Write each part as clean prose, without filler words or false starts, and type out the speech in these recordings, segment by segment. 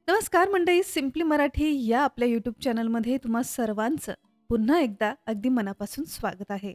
नमस्कार मंडळी, सिम्पली मराठी या आपल्या यूट्यूब चॅनलमध्ये तुम्हा सर्वांचं पुन्हा एकदा अगदी मनापासून स्वागत आहे.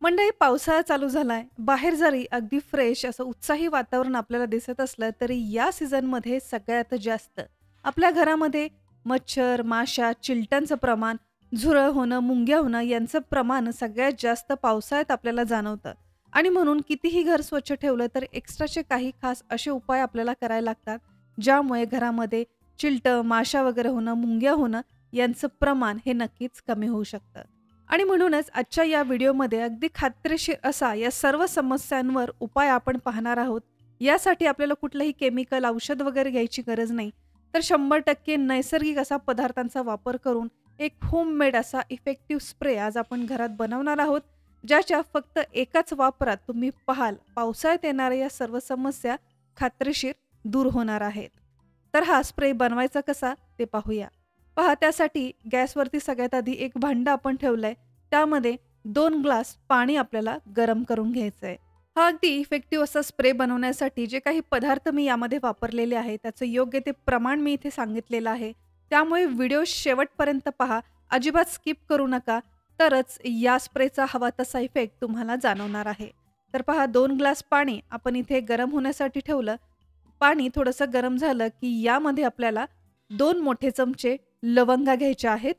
मंडळी, पावसाळा चालू झालाय. बाहेर जरी अगदी फ्रेश असं उत्साही वातावरण आपल्याला दिसत असलं तरी या सीझनमध्ये सगळ्यात जास्त आपल्या घरामध्ये मच्छर, माशा, चिलटांचं प्रमाण, झुरळ होणं, मुंग्या होणं यांचं प्रमाण सगळ्यात जास्त पावसाळ्यात आपल्याला जाणवतं. आणि म्हणून कितीही घर स्वच्छ ठेवलं तर एक्स्ट्राचे काही खास असे उपाय आपल्याला करायला लागतात, ज्यामुळे घरामध्ये चिलटं, माशा वगैरे होणं, मुंग्या होणं यांचं प्रमाण हे नक्कीच कमी होऊ शकतं. आणि म्हणूनच आजच्या या व्हिडिओमध्ये अगदी खात्रीशीर असा या सर्व समस्यांवर उपाय आपण पाहणार आहोत. यासाठी आपल्याला कुठलंही केमिकल, औषध वगैरे घ्यायची गरज नाही. तर 100% नैसर्गिक असा पदार्थांचा वापर करून एक होममेड असा इफेक्टिव्ह स्प्रे आज आपण घरात बनवणार आहोत, ज्याच्या फक्त एकाच वापरात तुम्ही पाहाल पावसाळ्यात येणाऱ्या या सर्व समस्या खात्रीशीर दूर होणार आहेत. तर हा स्प्रे बनवायचा कसा ते पाहूया. पहा, त्यासाठी गॅसवरती सगळ्यात आधी एक भांडं आपण ठेवलंय. त्यामध्ये 2 ग्लास पाणी आपल्याला गरम करून घ्यायचंय. हा अगदी इफेक्टिव्ह असा स्प्रे बनवण्यासाठी जे काही पदार्थ मी यामध्ये वापरलेले आहे त्याचं योग्य ते प्रमाण मी इथे सांगितलेलं आहे. त्यामुळे व्हिडिओ शेवटपर्यंत पहा, अजिबात स्किप करू नका. तरच या स्प्रेचा हवा तसा इफेक्ट तुम्हाला जाणवणार आहे. तर पहा, 2 ग्लास पाणी आपण इथे गरम होण्यासाठी ठेवलं. पाणी थोडंसं गरम झालं की यामध्ये आपल्याला 2 मोठे चमचे लवंगा घ्यायच्या आहेत.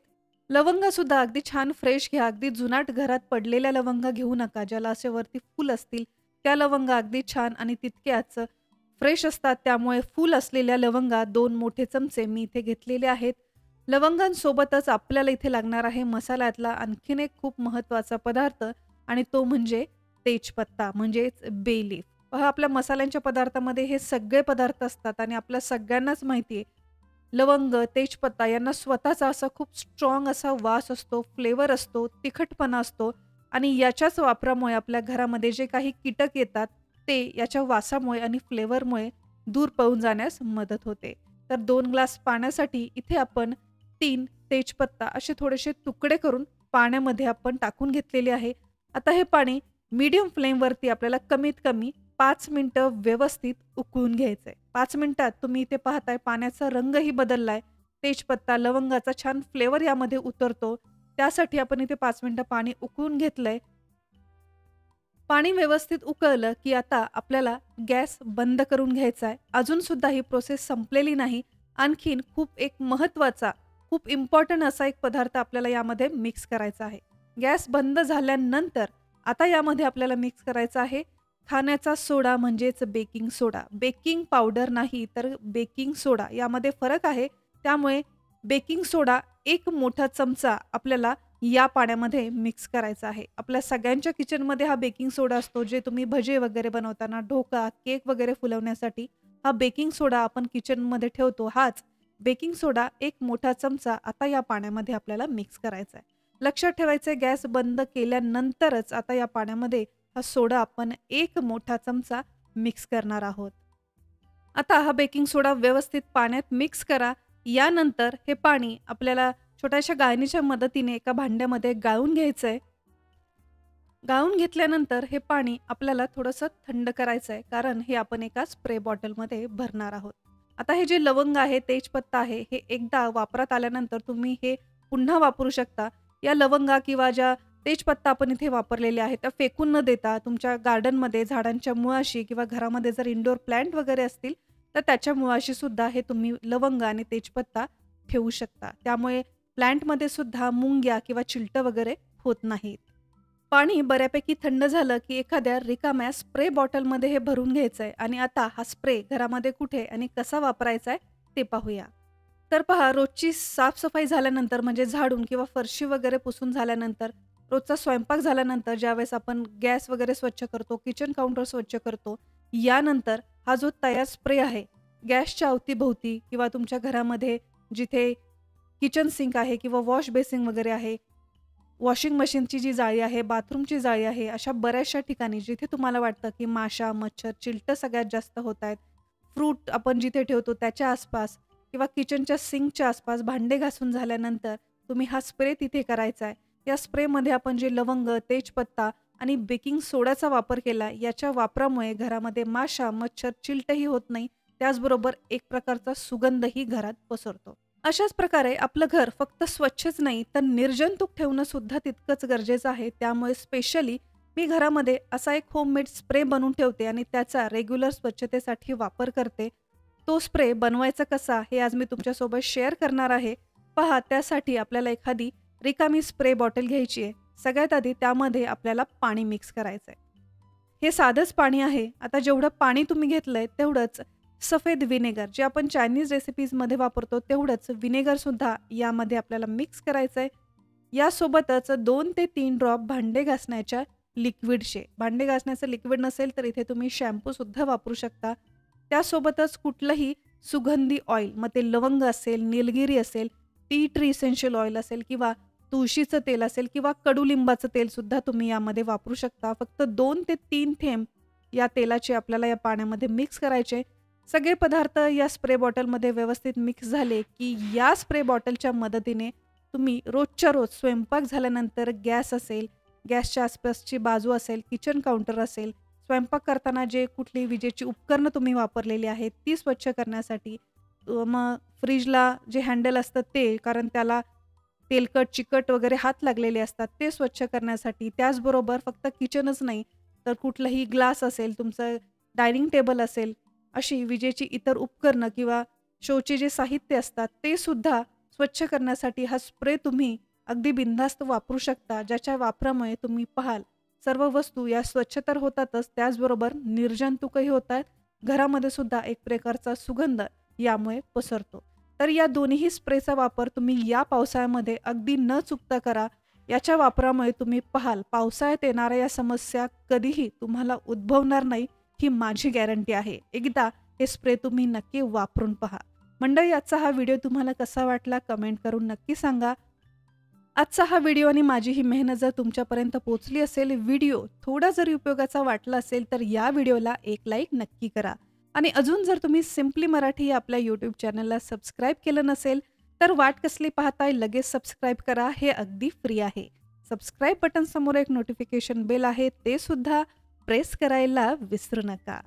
लवंगा सुद्धा अगदी छान फ्रेश घ्या. अगदी जुनाट घरात पडलेल्या लवंगा घेऊ नका, ज्याला असे वरती फूल असतील. त्या लवंगा अगदी छान आणि तितक्याच फ्रेश असतात. त्यामुळे फूल असलेल्या लवंगा 2 मोठे चमचे मी इथे घेतलेले आहेत. लवंगांसोबतच आपल्याला इथे लागणार आहे मसाल्यातला आणखीन एक खूप महत्त्वाचा पदार्थ, आणि तो म्हणजे तेजपत्ता म्हणजेच बे लीफ. पहा, आपल्या मसाल्यांच्या पदार्थामध्ये हे सगळे पदार्थ असतात आणि आपल्या सगळ्यांनाच माहिती आहे, लवंग, तेजपत्ता यांना स्वतःचा असा खूप स्ट्रॉंग असा वास असतो, फ्लेवर असतो, तिखटपणा असतो आणि याच्याच वापरामुळे आपल्या घरामध्ये जे काही कीटक येतात ते याच्या वासामुळे आणि फ्लेवरमुळे दूर पळून जाण्यास मदत होते. तर 2 ग्लास पाण्यासाठी इथे आपण 3 तेजपत्ता असे थोडेसे तुकडे करून पाण्यामध्ये आपण टाकून घेतलेले आहे. आता हे पाणी मीडियम फ्लेमवरती आपल्याला कमीत कमी 5 मिनिटं व्यवस्थित उकळून घ्यायचंय. 5 मिनिटात तुम्ही इथे पाहताय पाण्याचा रंगही बदललाय. तेजपत्ता, लवंगाचा छान फ्लेवर यामध्ये उतरतो. त्यासाठी आपण इथे 5 मिनिटं पाणी उकळून घेतलंय. पाणी व्यवस्थित उकळलं की आता आपल्याला गॅस बंद करून घ्यायचा आहे. अजून सुद्धा ही प्रोसेस संपलेली नाही. आणखीन खूप एक महत्त्वाचा, खूप इम्पॉर्टंट असा एक पदार्थ आपल्याला यामध्ये मिक्स करायचा आहे. गॅस बंद झाल्यानंतर आता यामध्ये आपल्याला मिक्स करायचा आहे खाण्याचा सोडा म्हणजेच बेकिंग सोडा. बेकिंग पावडर नाही तर बेकिंग सोडा, यामध्ये फरक आहे. त्यामुळे बेकिंग सोडा 1 मोठा चमचा आपल्याला या पाण्यामध्ये मिक्स करायचा आहे. आपल्या सगळ्यांच्या किचनमध्ये हा बेकिंग सोडा असतो. जे तुम्ही भजे वगैरे बनवताना, ढोकळा, केक वगैरे फुलवण्यासाठी हा बेकिंग सोडा आपण किचनमध्ये ठेवतो. हाच बेकिंग सोडा 1 मोठा चमचा आता या पाण्यामध्ये आपल्याला मिक्स करायचा आहे. लक्षात ठेवायचं, गॅस बंद केल्यानंतरच आता या पाण्यामध्ये हा सोडा आपण 1 मोठा चमचा मिक्स करणार आहोत. आता हा बेकिंग सोडा व्यवस्थित पाण्यात मिक्स करा. यानंतर हे पाणी आपल्याला छोट्याशा गाळणीच्या मदतीने एका भांड्यामध्ये गाळून घ्यायचंय. गाळून घेतल्यानंतर हे पाणी आपल्याला थोडंसं थंड करायचं आहे, कारण हे आपण एका स्प्रे बॉटलमध्ये भरणार आहोत. आता हे जे लवंग आहे, तेजपत्ता आहे, हे एकदा वापरात आल्यानंतर तुम्ही हे पुन्हा वापरू शकता. या लवंगा किंवा ज्या तेजपत्ता आपण इथे वापरलेले आहे त्या फेकून न देता तुमच्या गार्डनमध्ये झाडांच्या मुळाशी किंवा घरामध्ये जर इंडोर प्लांट वगैरे असतील तर त्याच्या मुळाशी सुद्धा हे तुम्ही लवंग आणि तेजपत्ता ठेवू शकता. त्यामुळे प्लांटमध्ये सुद्धा मुंग्या किंवा चिलटं वगैरे होत नाहीत. पाणी बऱ्यापैकी थंड झालं की एखाद्या रिकाम्या स्प्रे बॉटलमध्ये हे भरून घ्यायचंय आणि आता हा स्प्रे घरामध्ये कुठे आणि कसा वापरायचा आहे ते पाहूया. तर पहा, रोजची साफसफाई झाल्यानंतर म्हणजे झाडून किंवा फरशी वगैरे पुसून झाल्यानंतर, रोजचा स्वयंपाक झाल्यानंतर ज्यावेळेस आपण गॅस वगैरे स्वच्छ करतो, किचन काउंटर स्वच्छ करतो, यानंतर हा जो तयार स्प्रे आहे गॅसच्या अवतीभोवती किंवा तुमच्या घरामध्ये जिथे किचन सिंक आहे किंवा वॉश बेसिन वगैरे आहे, वॉशिंग मशीनची जी जाळी आहे, बाथरूमची जाळी आहे, अशा बऱ्याचशा ठिकाणी जिथे तुम्हाला वाटतं की माशा, मच्छर, चिलटं सगळ्यात जास्त होत आहेत, फ्रूट आपण जिथे ठेवतो त्याच्या आसपास किंवा किचनच्या सिंकच्या आसपास भांडे घासून झाल्यानंतर तुम्ही हा स्प्रे तिथे करायचा आहे. या स्प्रेमध्ये आपण जे लवंग, तेजपत्ता आणि बेकिंग सोड्याचा वापर केला, याच्या वापरामुळे घरामध्ये माशा, मच्छर, चिलटही होत नाही त्याचबरोबर एक प्रकारचा सुगंधही घरात पसरतो. अशाच प्रकारे आपलं घर फक्त स्वच्छच नाही तर निर्जंतुक ठेवणं सुद्धा तितकंच गरजेचं आहे. त्यामुळे स्पेशली मी घरामध्ये असा एक होममेड स्प्रे बनवून ठेवते आणि त्याचा रेग्युलर स्वच्छतेसाठी वापर करते. तो स्प्रे बनवायचा कसा हे आज मी तुमच्यासोबत शेअर करणार आहे. पहा, त्यासाठी आपल्याला एखादी रिकामी स्प्रे बॉटल घ्यायची आहे. सगळ्यात आधी त्यामध्ये आपल्याला पाणी मिक्स करायचं आहे. हे साधंच पाणी आहे. आता जेवढं पाणी तुम्ही घेतलंय तेवढंच सफेद व्हिनेगर जे आपण चायनीज रेसिपीजमध्ये वापरतो तेवढंच व्हिनेगरसुद्धा यामध्ये आपल्याला मिक्स करायचं आहे. यासोबतच 2 ते 3 ड्रॉप भांडे घासण्याच्या लिक्विडचे, भांडे घासण्याचं लिक्विड नसेल तर इथे तुम्ही शॅम्पूसुद्धा वापरू शकता. त्यासोबतच कुठलंही सुगंधी ऑइल, मग ते लवंग असेल, निलगिरी असेल, टी ट्री इसेन्शियल ऑइल असेल किंवा तुळशीचं तेल असेल किंवा कडुलिंबाचं तेलसुद्धा तुम्ही यामध्ये वापरू शकता. फक्त 2 ते 3 थेंब या तेलाचे आपल्याला या पाण्यामध्ये मिक्स करायचे. सगळे पदार्थ या स्प्रे बॉटलमध्ये व्यवस्थित मिक्स झाले की या स्प्रे बॉटलच्या मदतीने तुम्ही रोजच्या रोज स्वयंपाक झाल्यानंतर गॅस असेल, गॅसच्या आसपासची बाजू असेल, किचन काउंटर असेल, स्वयंपाक करताना जे कुठली विजेची उपकरणं तुम्ही वापरलेली आहेत ती स्वच्छ करण्यासाठी, मग फ्रीजला जे हँडल असतं ते, कारण त्याला तेलकट, चिकट वगैरे हात लागलेले असतात ते स्वच्छ करण्यासाठी. त्याचबरोबर फक्त किचनच नाही तर कुठलाही ग्लास असेल, तुमचं डायनिंग टेबल असेल, अशी विजेची इतर उपकरणं किंवा शोचे जे साहित्य असतात ते सुद्धा स्वच्छ करण्यासाठी हा स्प्रे तुम्ही अगदी बिनधास्त वापरू शकता. ज्याच्या वापरामुळे तुम्ही पाहाल सर्व वस्तू या स्वच्छ तर होतातच, त्याचबरोबर निर्जंतुकही होतात. घरामध्ये सुद्धा एक प्रकारचा सुगंध यामुळे पसरतो. तर या दोन्ही स्प्रेचा वापर तुम्ही या पावसाळ्यामध्ये अगदी न चुकता करा. याच्या वापरामुळे तुम्ही पाहाल पावसाळ्यात येणाऱ्या या समस्या कधीही तुम्हाला उद्भवणार नाही, ही माझी गॅरंटी आहे. एकदा हे स्प्रे तुम्ही नक्की वापरून पहा. मंडळी, आजचा हा व्हिडिओ तुम्हाला कसा वाटला कमेंट करून नक्की सांगा. आजचा हा व्हिडिओ आणि माझी ही मेहनत जर तुमच्यापर्यंत पोहोचली असेल, व्हिडिओ थोडा जरी उपयोगाचा वाटला असेल तर या व्हिडिओला एक लाईक नक्की करा. आणि अजून जर तुम्ही सिम्पली मराठी या आपल्या यूट्यूब चॅनलला सबस्क्राईब केलं नसेल तर वाट कसली पाहताय, लगेच सबस्क्राईब करा. हे अगदी फ्री आहे. सबस्क्राईब बटन समोर एक नोटिफिकेशन बेल आहे, ते सुद्धा प्रेस करायला विसरू नका.